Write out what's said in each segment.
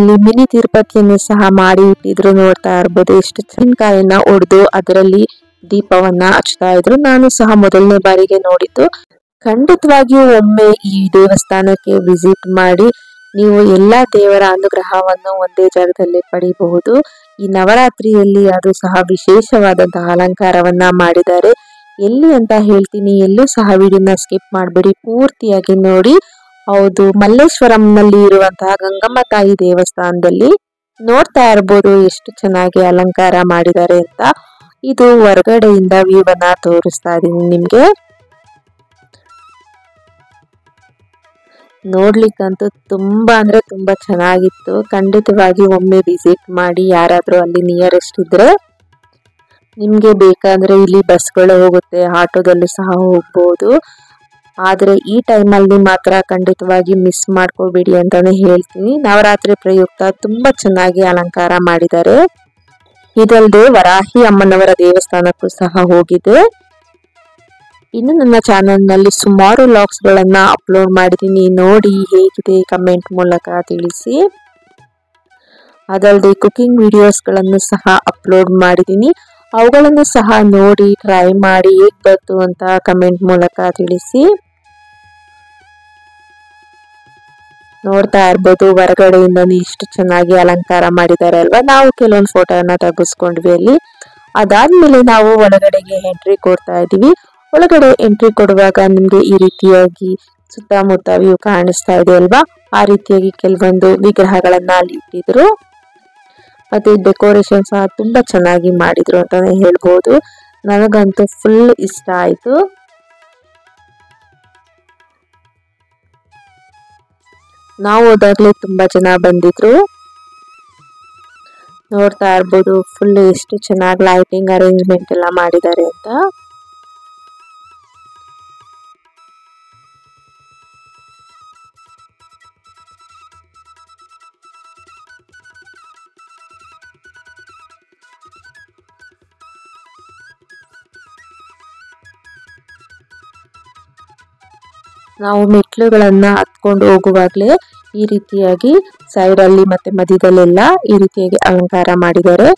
ಇಲ್ಲಿ ಮಿನಿ ತಿರುಪತಿಯನ್ನು ಸಹ ಮಾಡಿ ಇಟ್ಟಿದ್ರು. ನೋಡ್ತಾ ಇರ್ಬೋದು ಎಷ್ಟು ತೆಂಗಿನಕಾಯಿಯನ್ನ ಒಡೆದು ಅದರಲ್ಲಿ ದೀಪವನ್ನ ಹಚ್ತಾ ಇದ್ರು. ನಾನು ಸಹ ಮೊದಲನೇ ಬಾರಿಗೆ ನೋಡಿದ್ದು. ಖಂಡಿತವಾಗಿಯೂ ಒಮ್ಮೆ ಈ ದೇವಸ್ಥಾನಕ್ಕೆ ವಿಸಿಟ್ ಮಾಡಿ ನೀವು ಎಲ್ಲಾ ದೇವರ ಅನುಗ್ರಹವನ್ನು ಒಂದೇ ಜಾಗದಲ್ಲಿ ಪಡೆಯಬಹುದು. ಈ ನವರಾತ್ರಿಯಲ್ಲಿ ಅದು ಸಹ ವಿಶೇಷವಾದಂತಹ ಅಲಂಕಾರವನ್ನ ಮಾಡಿದ್ದಾರೆ. ಎಲ್ಲಿ ಅಂತ ಹೇಳ್ತೀನಿ, ಎಲ್ಲೂ ಸಹ ವಿಡಿಯೋನ ಸ್ಕಿಪ್ ಮಾಡಬೇಡಿ, ಪೂರ್ತಿಯಾಗಿ ನೋಡಿ. ಹೌದು, ಮಲ್ಲೇಶ್ವರಂನಲ್ಲಿ ಇರುವಂತಹ ಗಂಗಮ್ಮ ತಾಯಿ ದೇವಸ್ಥಾನದಲ್ಲಿ ನೋಡ್ತಾ ಇರ್ಬೋದು ಎಷ್ಟು ಚೆನ್ನಾಗಿ ಅಲಂಕಾರ ಮಾಡಿದ್ದಾರೆ ಅಂತ. ಇದು ಹೊರಗಡೆಯಿಂದ ವ್ಯೂ ಅನ್ನ ತೋರಿಸ್ತಾ ಇದೀನಿ ನಿಮ್ಗೆ. ನೋಡ್ಲಿಕ್ಕಂತೂ ತುಂಬಾ ಅಂದ್ರೆ ತುಂಬಾ ಚೆನ್ನಾಗಿತ್ತು. ಖಂಡಿತವಾಗಿ ಒಮ್ಮೆ ವಿಸಿಟ್ ಮಾಡಿ ಯಾರಾದ್ರೂ ಅಲ್ಲಿ ನಿಯರೆಸ್ಟ್ ಇದ್ರೆ. ನಿಮ್ಗೆ ಬೇಕಾದ್ರೆ ಇಲ್ಲಿ ಬಸ್ಗಳು ಹೋಗುತ್ತೆ, ಆಟೋದಲ್ಲೂ ಸಹ ಹೋಗ್ಬೋದು. ಆದ್ರೆ ಈ ಟೈಮಲ್ಲಿ ಮಾತ್ರ ಖಂಡಿತವಾಗಿ ಮಿಸ್ ಮಾಡ್ಕೋಬೇಡಿ ಅಂತಾನೆ ಹೇಳ್ತೀನಿ. ನವರಾತ್ರಿ ಪ್ರಯುಕ್ತ ತುಂಬಾ ಚೆನ್ನಾಗಿ ಅಲಂಕಾರ ಮಾಡಿದ್ದಾರೆ. ಇದಲ್ಲದೆ ವರಾಹಿ ಅಮ್ಮನವರ ದೇವಸ್ಥಾನಕ್ಕೂ ಸಹ ಹೋಗಿದೆ. ಇನ್ನು ನನ್ನ ಚಾನೆಲ್ ನಲ್ಲಿ ಸುಮಾರು ವ್ಲಾಗ್ಸ್ ಗಳನ್ನ ಅಪ್ಲೋಡ್ ಮಾಡಿದ್ದೀನಿ, ನೋಡಿ ಹೇಗಿದೆ ಕಮೆಂಟ್ ಮೂಲಕ ತಿಳಿಸಿ. ಅದಲ್ಲದೆ ಕುಕಿಂಗ್ ವಿಡಿಯೋಸ್ ಗಳನ್ನು ಸಹ ಅಪ್ಲೋಡ್ ಮಾಡಿದ್ದೀನಿ, ಅವುಗಳನ್ನು ಸಹ ನೋಡಿ ಟ್ರೈ ಮಾಡಿ ಹೇಗ್ ಬಂತು ಅಂತ ಕಮೆಂಟ್ ಮೂಲಕ ತಿಳಿಸಿ. ನೋಡ್ತಾ ಇರ್ಬೋದು ಹೊರಗಡೆಯಿಂದ ಎಷ್ಟು ಚೆನ್ನಾಗಿ ಅಲಂಕಾರ ಮಾಡಿದ್ದಾರೆ ಅಲ್ವಾ. ನಾವು ಕೆಲವೊಂದು ಫೋಟೋನ ತೆಗೆಸ್ಕೊಂಡ್ವಿ ಅಲ್ಲಿ. ಅದಾದ್ಮೇಲೆ ನಾವು ಒಳಗಡೆಗೆ ಎಂಟ್ರಿ ಕೊಡ್ತಾ ಇದೀವಿ. ಒಳಗಡೆ ಎಂಟ್ರಿ ಕೊಡುವಾಗ ನಿಮ್ಗೆ ಈ ರೀತಿಯಾಗಿ ಸುತ್ತಮುತ್ತ ವ್ಯೂ ಕಾಣಿಸ್ತಾ ಇದೆ ಅಲ್ವಾ. ಆ ರೀತಿಯಾಗಿ ಕೆಲವೊಂದು ವಿಗ್ರಹಗಳನ್ನ ಅಲ್ಲಿ ಇಟ್ಟಿದ್ರು. ಮತ್ತೆ ಡೆಕೋರೇಷನ್ ಸಹ ತುಂಬಾ ಚೆನ್ನಾಗಿ ಮಾಡಿದ್ರು ಅಂತಾನೆ ಹೇಳ್ಬೋದು. ನನಗಂತೂ ಫುಲ್ ಇಷ್ಟ ಆಯ್ತು. ನಾವು ಹೋದಾಗ್ಲೇ ತುಂಬಾ ಜನ ಬಂದಿದ್ರು. ನೋಡ್ತಾ ಇರ್ಬೋದು ಫುಲ್ ಎಷ್ಟು ಚೆನ್ನಾಗಿ ಲೈಟಿಂಗ್ ಅರೇಂಜ್ಮೆಂಟ್ ಎಲ್ಲ ಮಾಡಿದ್ದಾರೆ ಅಂತ. ನಾವು ಮೆಟ್ಲುಗಳನ್ನ ಹತ್ಕೊಂಡು ಹೋಗುವಾಗ್ಲೇ ಈ ರೀತಿಯಾಗಿ ಸೈಡ್ ಅಲ್ಲಿ ಮತ್ತೆ ಮಧ್ಯದಲ್ಲೆಲ್ಲ ಈ ರೀತಿಯಾಗಿ ಅಲಂಕಾರ ಮಾಡಿದ್ದಾರೆ.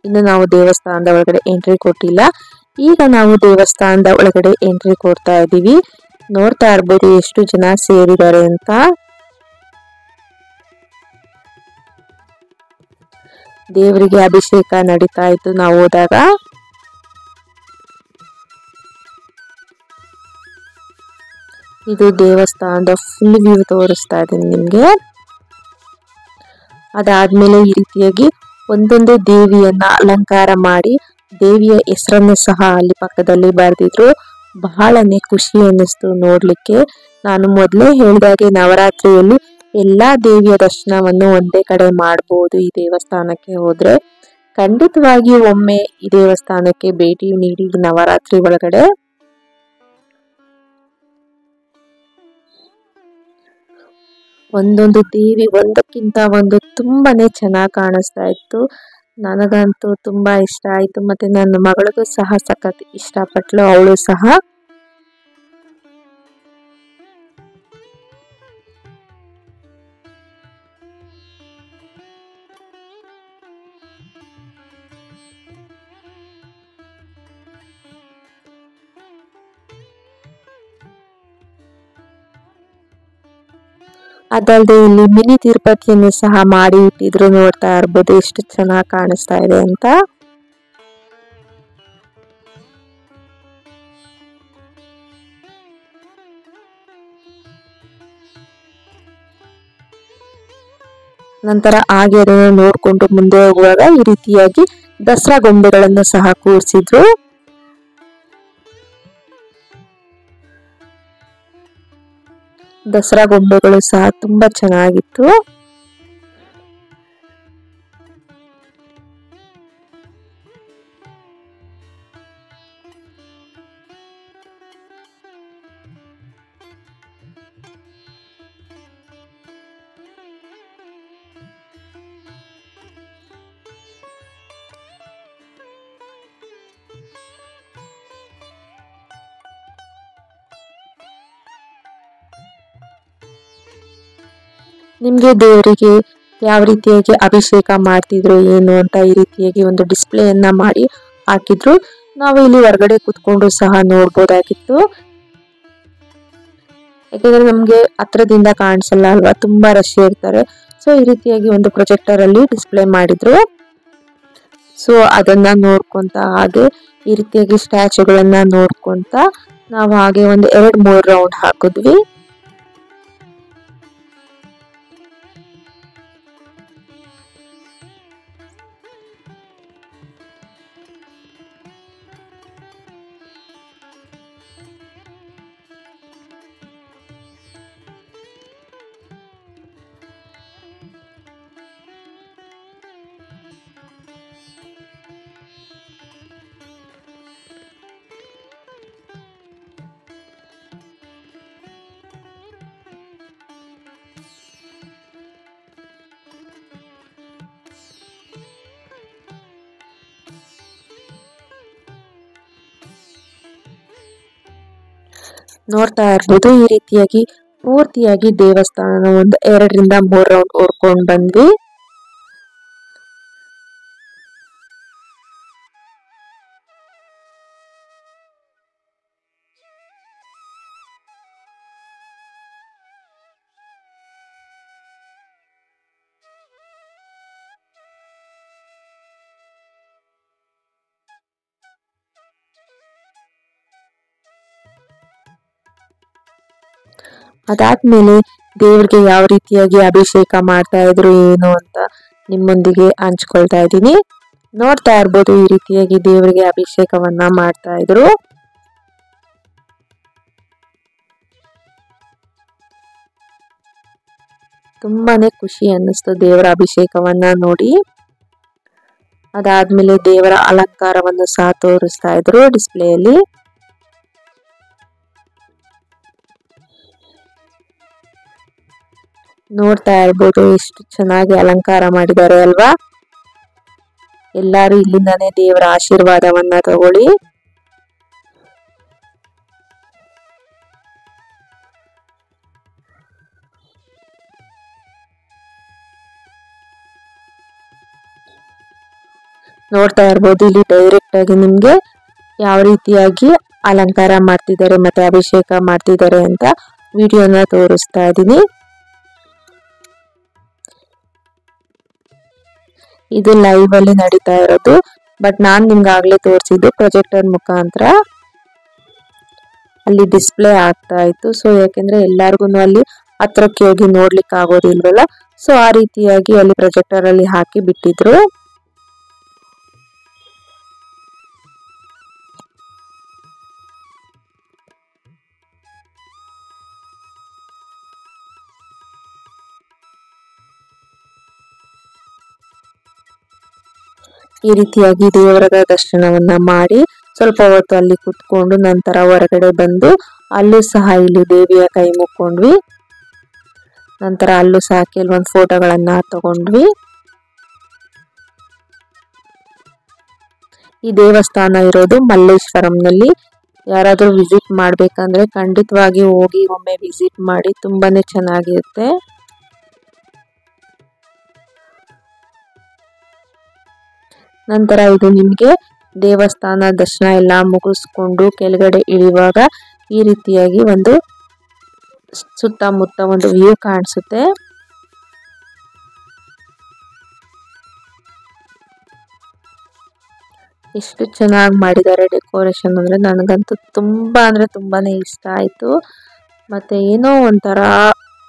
ಇನ್ನು ನಾವು ದೇವಸ್ಥಾನದ ಒಳಗಡೆ ಎಂಟ್ರಿ ಕೊಟ್ಟಿಲ್ಲ. ಈಗ ನಾವು ದೇವಸ್ಥಾನದ ಒಳಗಡೆ ಎಂಟ್ರಿ ಕೊಡ್ತಾ ಇದೀವಿ. ನೋಡ್ತಾ ಇರ್ಬೋದು ಎಷ್ಟು ಜನ ಸೇರಿದ್ದಾರೆ ಅಂತ. ದೇವರಿಗೆ ಅಭಿಷೇಕ ನಡೀತಾ ಇತ್ತು ನಾವು ಹೋದಾಗ. ಇದು ದೇವಸ್ಥಾನದ ಫುಲ್ ವ್ಯೂ ತೋರಿಸ್ತಾ ಇದೀನಿ ನಿಮ್ಗೆ. ಅದಾದ್ಮೇಲೆ ಈ ರೀತಿಯಾಗಿ ಒಂದೊಂದೇ ದೇವಿಯನ್ನ ಅಲಂಕಾರ ಮಾಡಿ ದೇವಿಯ ಹೆಸರನ್ನು ಸಹ ಅಲ್ಲಿ ಪಕ್ಕದಲ್ಲಿ ಬರೆದಿದ್ರು. ಬಹಳನೇ ಖುಷಿ ಅನ್ನಿಸ್ತು ನೋಡ್ಲಿಕ್ಕೆ. ನಾನು ಮೊದಲೇ ಹೇಳಿದಾಗೆ ನವರಾತ್ರಿಯಲ್ಲಿ ಎಲ್ಲಾ ದೇವಿಯ ದರ್ಶನವನ್ನು ಒಂದೇ ಕಡೆ ಮಾಡಬಹುದು. ಈ ದೇವಸ್ಥಾನಕ್ಕೆ ಹೋದ್ರೆ ಖಂಡಿತವಾಗಿ ಒಮ್ಮೆ ಈ ದೇವಸ್ಥಾನಕ್ಕೆ ಭೇಟಿ ನೀಡಿ ನವರಾತ್ರಿ ಒಳಗಡೆ. ಒಂದೊಂದು ದೇವಿ ಒಂದಕ್ಕಿಂತ ಒಂದು ತುಂಬಾನೇ ಚೆನ್ನಾಗಿ ಕಾಣಿಸ್ತಾ ಇತ್ತು. ನನಗಂತೂ ತುಂಬಾ ಇಷ್ಟ ಆಯ್ತು. ಮತ್ತೆ ನನ್ನ ಮಗಳಿಗೂ ಸಹ ಸಖತ್ ಇಷ್ಟಪಟ್ಲು, ಅವಳು ಸಹ. ಅದಲ್ಲದೆ ಇಲ್ಲಿ ಮಿನಿ ತಿರುಪತಿಯನ್ನು ಸಹ ಮಾಡಿ ಇಟ್ಟಿದ್ರು. ನೋಡ್ತಾ ಇರ್ಬೋದು ಎಷ್ಟು ಚೆನ್ನಾಗಿ ಕಾಣಿಸ್ತಾ ಇದೆ ಅಂತ. ನಂತರ ಹಾಗೆ ಅದನ್ನು ನೋಡ್ಕೊಂಡು ಮುಂದೆ ಹೋಗುವಾಗ ಈ ರೀತಿಯಾಗಿ ದಸರಾ ಗೊಂಬೆಗಳನ್ನು ಸಹ ಕೂರಿಸಿದ್ರು. ದಸರಾ ಗೊಂಬೆಗಳು ಸಹ ತುಂಬಾ ಚೆನ್ನಾಗಿತ್ತು. ನಿಮ್ಗೆ ದೇವರಿಗೆ ಯಾವ ರೀತಿಯಾಗಿ ಅಭಿಷೇಕ ಮಾಡ್ತಿದ್ರು ಏನು ಅಂತ ಈ ರೀತಿಯಾಗಿ ಒಂದು ಡಿಸ್ಪ್ಲೇಯನ್ನ ಮಾಡಿ ಹಾಕಿದ್ರು. ನಾವು ಇಲ್ಲಿ ಹೊರಗಡೆ ಕುತ್ಕೊಂಡು ಸಹ ನೋಡ್ಬೋದಾಗಿತ್ತು. ಯಾಕಂದ್ರೆ ನಮ್ಗೆ ಹತ್ರದಿಂದ ಕಾಣಿಸಲ್ಲ ಅಲ್ವಾ, ತುಂಬಾ ರಶ್ ಇರ್ತಾರೆ. ಸೊ ಈ ರೀತಿಯಾಗಿ ಒಂದು ಪ್ರೊಜೆಕ್ಟರ್ ಅಲ್ಲಿ ಡಿಸ್ಪ್ಲೇ ಮಾಡಿದ್ರು. ಸೊ ಅದನ್ನ ನೋಡ್ಕೊಂತ ಹಾಗೆ ಈ ರೀತಿಯಾಗಿ ಸ್ಟ್ಯಾಚುಗಳನ್ನ ನೋಡ್ಕೊಂತ ನಾವು ಹಾಗೆ ಒಂದು 2-3 ರೌಂಡ್ ಹಾಕಿದ್ವಿ. ನೋಡ್ತಾ ಇರ್ಬೋದು ಈ ರೀತಿಯಾಗಿ ಪೂರ್ತಿಯಾಗಿ ದೇವಸ್ಥಾನ ಒಂದು 2-3 ರೌಂಡ್ ಓಡ್ಕೊಂಡ್ ಬಂದ್ವಿ. ಅದಾದ್ಮೇಲೆ ದೇವ್ರಿಗೆ ಯಾವ ರೀತಿಯಾಗಿ ಅಭಿಷೇಕ ಮಾಡ್ತಾ ಇದ್ರು ಏನು ಅಂತ ನಿಮ್ಮೊಂದಿಗೆ ಹಂಚ್ಕೊಳ್ತಾ ಇದ್ದೀನಿ. ನೋಡ್ತಾ ಇರ್ಬೋದು ಈ ರೀತಿಯಾಗಿ ದೇವರಿಗೆ ಅಭಿಷೇಕವನ್ನ ಮಾಡ್ತಾ ಇದ್ರು. ತುಂಬಾನೇ ಖುಷಿ ಅನ್ನಿಸ್ತು ದೇವರ ಅಭಿಷೇಕವನ್ನ ನೋಡಿ. ಅದಾದ್ಮೇಲೆ ದೇವರ ಅಲಂಕಾರವನ್ನು ಸಹ ತೋರಿಸ್ತಾ ಇದ್ರು ಡಿಸ್ಪ್ಲೇಯಲ್ಲಿ. ನೋಡ್ತಾ ಇರ್ಬೋದು ಎಷ್ಟು ಚೆನ್ನಾಗಿ ಅಲಂಕಾರ ಮಾಡಿದ್ದಾರೆ ಅಲ್ವಾ. ಎಲ್ಲಾರು ಇಲ್ಲಿಂದಾನೇ ದೇವರ ಆಶೀರ್ವಾದವನ್ನ ತಗೊಳ್ಳಿ. ನೋಡ್ತಾ ಇರ್ಬೋದು ಇಲ್ಲಿ ಡೈರೆಕ್ಟ್ ಆಗಿ ನಿಮ್ಗೆ ಯಾವ ರೀತಿಯಾಗಿ ಅಲಂಕಾರ ಮಾಡ್ತಿದ್ದಾರೆ ಮತ್ತೆ ಅಭಿಷೇಕ ಮಾಡ್ತಿದ್ದಾರೆ ಅಂತ ವಿಡಿಯೋನ ತೋರಿಸ್ತಾ ಇದ್ದೀನಿ. ಇದು ಲೈವ್ ಅಲ್ಲಿ ನಡೀತಾ ಇರೋದು, ಬಟ್ ನಾನ್ ನಿಮ್ಗೆ ಆಗ್ಲೇ ತೋರಿಸಿದ್ದು ಪ್ರೊಜೆಕ್ಟರ್ ಮುಖಾಂತರ ಅಲ್ಲಿ ಡಿಸ್ಪ್ಲೇ ಆಗ್ತಾ ಇತ್ತು. ಸೊ ಯಾಕೆಂದ್ರೆ ಎಲ್ಲಾರ್ಗು ಅಲ್ಲಿ ಹತ್ರಕ್ಕೆ ಹೋಗಿ ನೋಡ್ಲಿಕ್ಕೆ ಆಗೋದಿಲ್ವಲ್ಲ, ಸೊ ಆ ರೀತಿಯಾಗಿ ಅಲ್ಲಿ ಪ್ರೊಜೆಕ್ಟರ್ ಅಲ್ಲಿ ಹಾಕಿ ಬಿಟ್ಟಿದ್ರು. ಈ ರೀತಿಯಾಗಿ ದೇವರ ದರ್ಶನವನ್ನ ಮಾಡಿ ಸ್ವಲ್ಪ ಹೊತ್ತು ಅಲ್ಲಿ ಕುತ್ಕೊಂಡು ನಂತರ ಹೊರಗಡೆ ಬಂದು ಅಲ್ಲೂ ಸಹ ಇಲ್ಲಿ ದೇವಿಯ ಕೈ ಮುಕ್ಕೊಂಡ್ವಿ. ನಂತರ ಅಲ್ಲೂ ಸಹ ಕೆಲವೊಂದು ಫೋಟೋಗಳನ್ನ ತಗೊಂಡ್ವಿ. ಈ ದೇವಸ್ಥಾನ ಇರೋದು ಮಲ್ಲೇಶ್ವರಂನಲ್ಲಿ. ಯಾರಾದ್ರೂ ವಿಸಿಟ್ ಮಾಡ್ಬೇಕಂದ್ರೆ ಖಂಡಿತವಾಗಿ ಹೋಗಿ ಒಮ್ಮೆ ವಿಸಿಟ್ ಮಾಡಿ, ತುಂಬಾನೇ ಚೆನ್ನಾಗಿರುತ್ತೆ. ನಂತರ ಇದು ನಿಮ್ಗೆ ದೇವಸ್ಥಾನ ದರ್ಶನ ಎಲ್ಲ ಮುಗಿಸ್ಕೊಂಡು ಕೆಳಗಡೆ ಇಳಿಯುವಾಗ ಈ ರೀತಿಯಾಗಿ ಒಂದು ಸುತ್ತಮುತ್ತ ಒಂದು ವ್ಯೂ ಕಾಣಿಸುತ್ತೆ. ಎಷ್ಟು ಚೆನ್ನಾಗಿ ಮಾಡಿದ್ದಾರೆ ಡೆಕೋರೇಷನ್ ಅಂದ್ರೆ ನನಗಂತೂ ತುಂಬಾನೇ ಇಷ್ಟ ಆಯ್ತು. ಮತ್ತೆ ಏನೋ ಒಂಥರ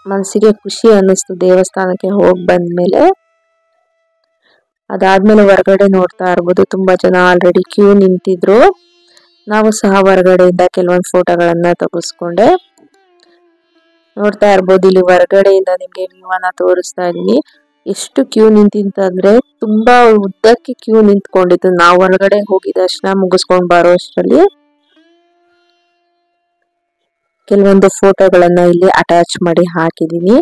ಮನಸ್ಸಿಗೆ ಖುಷಿ ಅನ್ನಿಸ್ತು ದೇವಸ್ಥಾನಕ್ಕೆ ಹೋಗಿ ಬಂದ್ಮೇಲೆ. ಅದಾದ್ಮೇಲೆ ಹೊರಗಡೆ ನೋಡ್ತಾ ಇರ್ಬೋದು ತುಂಬಾ ಜನ ಆಲ್ರೆಡಿ ಕ್ಯೂ ನಿಂತಿದ್ರು. ನಾವು ಸಹ ಹೊರಗಡೆಯಿಂದ ಕೆಲವೊಂದು ಫೋಟೋಗಳನ್ನ ತೆಗೆಸ್ಕೊಂಡೆ. ನೋಡ್ತಾ ಇರ್ಬೋದು ಇಲ್ಲಿ ಹೊರಗಡೆಯಿಂದ ನಿಮ್ಗೆ ವ್ಯೂವನ್ನ ತೋರಿಸ್ತಾ ಇದೀನಿ. ಎಷ್ಟು ಕ್ಯೂ ನಿಂತಿತ್ತಂದ್ರೆ ತುಂಬಾ ಉದ್ದಕ್ಕೆ ಕ್ಯೂ ನಿಂತ್ಕೊಂಡಿತ್ತು. ನಾವು ಹೊರಗಡೆ ಹೋಗಿ ದರ್ಶನ ಮುಗಿಸ್ಕೊಂಡ್ ಬರೋ ಅಷ್ಟರಲ್ಲಿ ಕೆಲವೊಂದು ಫೋಟೋಗಳನ್ನ ಇಲ್ಲಿ ಅಟ್ಯಾಚ್ ಮಾಡಿ ಹಾಕಿದೀನಿ.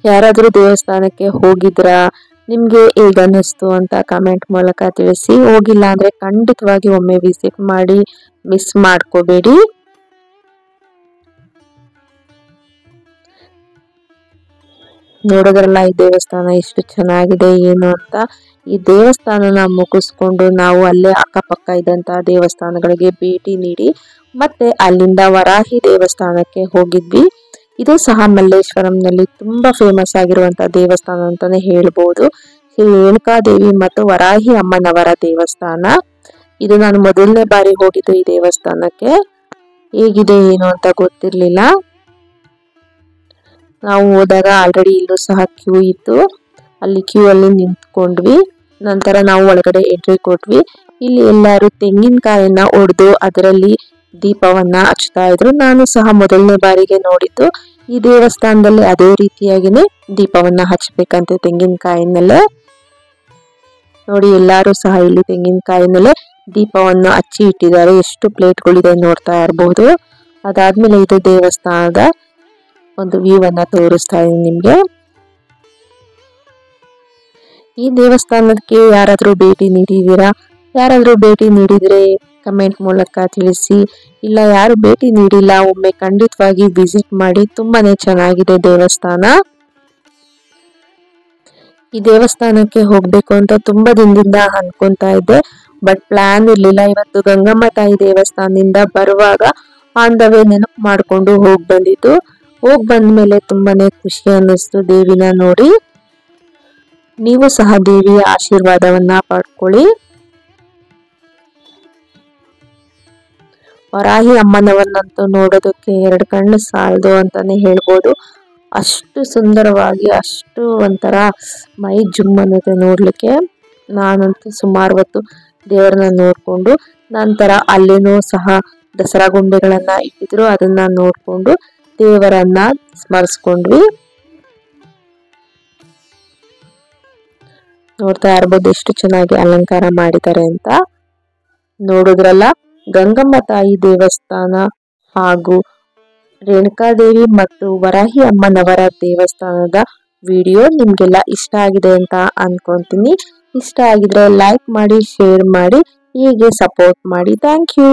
ಯಾರಾದ್ರೂ ದೇವಸ್ಥಾನಕ್ಕೆ ಹೋಗಿದ್ರಾ, ನಿಮ್ಗೆ ಹೇಗನ್ನಿಸ್ತು ಅಂತ ಕಮೆಂಟ್ ಮೂಲಕ ತಿಳಿಸಿ. ಹೋಗಿಲ್ಲ ಅಂದ್ರೆ ಖಂಡಿತವಾಗಿ ಒಮ್ಮೆ ವಿಸಿಟ್ ಮಾಡಿ, ಮಿಸ್ ಮಾಡ್ಕೋಬೇಡಿ. ನೋಡೋದ್ರಲ್ಲ ಈ ದೇವಸ್ಥಾನ ಎಷ್ಟು ಚೆನ್ನಾಗಿದೆ ಏನು ಅಂತ. ಈ ದೇವಸ್ಥಾನನ ಮುಗಿಸ್ಕೊಂಡು ನಾವು ಅಲ್ಲೇ ಅಕ್ಕಪಕ್ಕ ಇದ್ದಂತಹ ದೇವಸ್ಥಾನಗಳಿಗೆ ಭೇಟಿ ನೀಡಿ ಮತ್ತೆ ಅಲ್ಲಿಂದ ವರಾಹಿ ದೇವಸ್ಥಾನಕ್ಕೆ ಹೋಗಿದ್ವಿ. ಇದು ಸಹ ಮಲ್ಲೇಶ್ವರಂನಲ್ಲಿ ತುಂಬಾ ಫೇಮಸ್ ಆಗಿರುವಂತಹ ದೇವಸ್ಥಾನ ಅಂತಾನೆ ಹೇಳ್ಬೋದು. ಶ್ರೀ ರೇಣುಕಾದೇವಿ ಮತ್ತು ವರಾಹಿ ಅಮ್ಮನವರ ದೇವಸ್ಥಾನ. ಇದು ನಾನು ಮೊದಲನೇ ಬಾರಿ ಹೋಗಿದ್ದು ಈ ದೇವಸ್ಥಾನಕ್ಕೆ. ಹೇಗಿದೆ ಏನು ಅಂತ ಗೊತ್ತಿರ್ಲಿಲ್ಲ. ನಾವು ಹೋದಾಗ ಆಲ್ರೆಡಿ ಇಲ್ಲೂ ಸಹ ಕ್ಯೂ ಇತ್ತು. ಅಲ್ಲಿ ಕ್ಯೂ ಅಲ್ಲಿ ನಿಂತ್ಕೊಂಡ್ವಿ. ನಂತರ ನಾವು ಒಳಗಡೆ ಎಂಟ್ರಿ ಕೊಟ್ವಿ. ಇಲ್ಲಿ ಎಲ್ಲರೂ ತೆಂಗಿನಕಾಯನ್ನ ಒಡೆದು ಅದರಲ್ಲಿ ದೀಪವನ್ನ ಹಚ್ತಾ ಇದ್ರು. ನಾನು ಸಹ ಮೊದಲನೇ ಬಾರಿಗೆ ನೋಡಿದ್ದು. ಈ ದೇವಸ್ಥಾನದಲ್ಲಿ ಅದೇ ರೀತಿಯಾಗಿನೇ ದೀಪವನ್ನ ಹಚ್ಬೇಕಂತೆ ತೆಂಗಿನಕಾಯಿನಲ್ಲೇ. ನೋಡಿ ಎಲ್ಲರೂ ಸಹ ಇಲ್ಲಿ ತೆಂಗಿನಕಾಯಿನಲ್ಲೇ ದೀಪವನ್ನು ಹಚ್ಚಿ ಇಟ್ಟಿದ್ದಾರೆ. ಎಷ್ಟು ಪ್ಲೇಟ್ಗಳಿದೆ ನೋಡ್ತಾ ಇರಬಹುದು. ಅದಾದ್ಮೇಲೆ ಇದು ದೇವಸ್ಥಾನದ ಒಂದು ವ್ಯೂ ಅನ್ನ ತೋರಿಸ್ತಾ ಇದೀನಿ ನಿಮ್ಗೆ. ಈ ದೇವಸ್ಥಾನಕ್ಕೆ ಯಾರಾದ್ರೂ ಭೇಟಿ ನೀಡಿದೀರಾ? ಯಾರಾದ್ರೂ ಭೇಟಿ ನೀಡಿದ್ರೆ ಕಮೆಂಟ್ ಮೂಲಕ ತಿಳಿಸಿ. ಇಲ್ಲ ಯಾರು ಭೇಟಿ ನೀಡಿಲ್ಲ ಒಮ್ಮೆ ಖಂಡಿತವಾಗಿ ವಿಸಿಟ್ ಮಾಡಿ. ತುಂಬಾನೇ ಚೆನ್ನಾಗಿದೆ ದೇವಸ್ಥಾನ. ಈ ದೇವಸ್ಥಾನಕ್ಕೆ ಹೋಗ್ಬೇಕು ಅಂತ ತುಂಬಾ ದಿನದಿಂದ ಅನ್ಕೊಂತಾ ಇದ್ದೆ, ಬಟ್ ಪ್ಲಾನ್ ಇರ್ಲಿಲ್ಲ. ಇವತ್ತು ಗಂಗಮ್ಮ ತಾಯಿ ದೇವಸ್ಥಾನದಿಂದ ಬರುವಾಗ ಆನ್ ದ ವೇ ನೆನಪು ಮಾಡ್ಕೊಂಡು ಹೋಗಿ ಬಂದಿದ್ದು. ಹೋಗ್ ಬಂದ್ಮೇಲೆ ತುಂಬಾನೇ ಖುಷಿ ಅನ್ನಿಸ್ತು ದೇವಿನ ನೋಡಿ. ನೀವು ಸಹ ದೇವಿಯ ಆಶೀರ್ವಾದವನ್ನ ಪಡ್ಕೊಳ್ಳಿ. ವರಾಹಿ ಅಮ್ಮನವನ್ನಂತೂ ನೋಡೋದಕ್ಕೆ 2 ಕಣ್ಣು ಸಾಲದು ಅಂತಾನೆ ಹೇಳ್ಬೋದು. ಅಷ್ಟು ಸುಂದರವಾಗಿ, ಅಷ್ಟು ಒಂಥರ ಮೈ ಜುಮ್ ಅನ್ನುತ್ತೆ ನೋಡ್ಲಿಕ್ಕೆ. ನಾನಂತೂ ಸುಮಾರು ಹೊತ್ತು ದೇವರನ್ನ ನೋಡ್ಕೊಂಡು ನಂತರ ಅಲ್ಲೇನೂ ಸಹ ದಸರಾ ಗೊಂಬೆಗಳನ್ನ ಇಟ್ಟಿದ್ರು. ಅದನ್ನ ನೋಡ್ಕೊಂಡು ದೇವರನ್ನ ಸ್ಮರಿಸ್ಕೊಂಡ್ವಿ. ನೋಡ್ತಾ ಇರ್ಬೋದು ಎಷ್ಟು ಚೆನ್ನಾಗಿ ಅಲಂಕಾರ ಮಾಡಿದ್ದಾರೆ ಅಂತ. ನೋಡಿದ್ರಲ್ಲ, ಗಂಗಮ್ಮ ತಾಯಿ ದೇವಸ್ಥಾನ ಹಾಗೂ ರೇಣುಕಾದೇವಿ ಮತ್ತು ವರಾಹಿ ಅಮ್ಮನವರ ದೇವಸ್ಥಾನದ ವಿಡಿಯೋ ನಿಮ್ಗೆಲ್ಲ ಇಷ್ಟ ಆಗಿದೆ ಅಂತ ಅನ್ಕೊಂತೀನಿ. ಇಷ್ಟ ಆಗಿದ್ರೆ ಲೈಕ್ ಮಾಡಿ, ಶೇರ್ ಮಾಡಿ, ಹೀಗೆ ಸಪೋರ್ಟ್ ಮಾಡಿ. Thank you.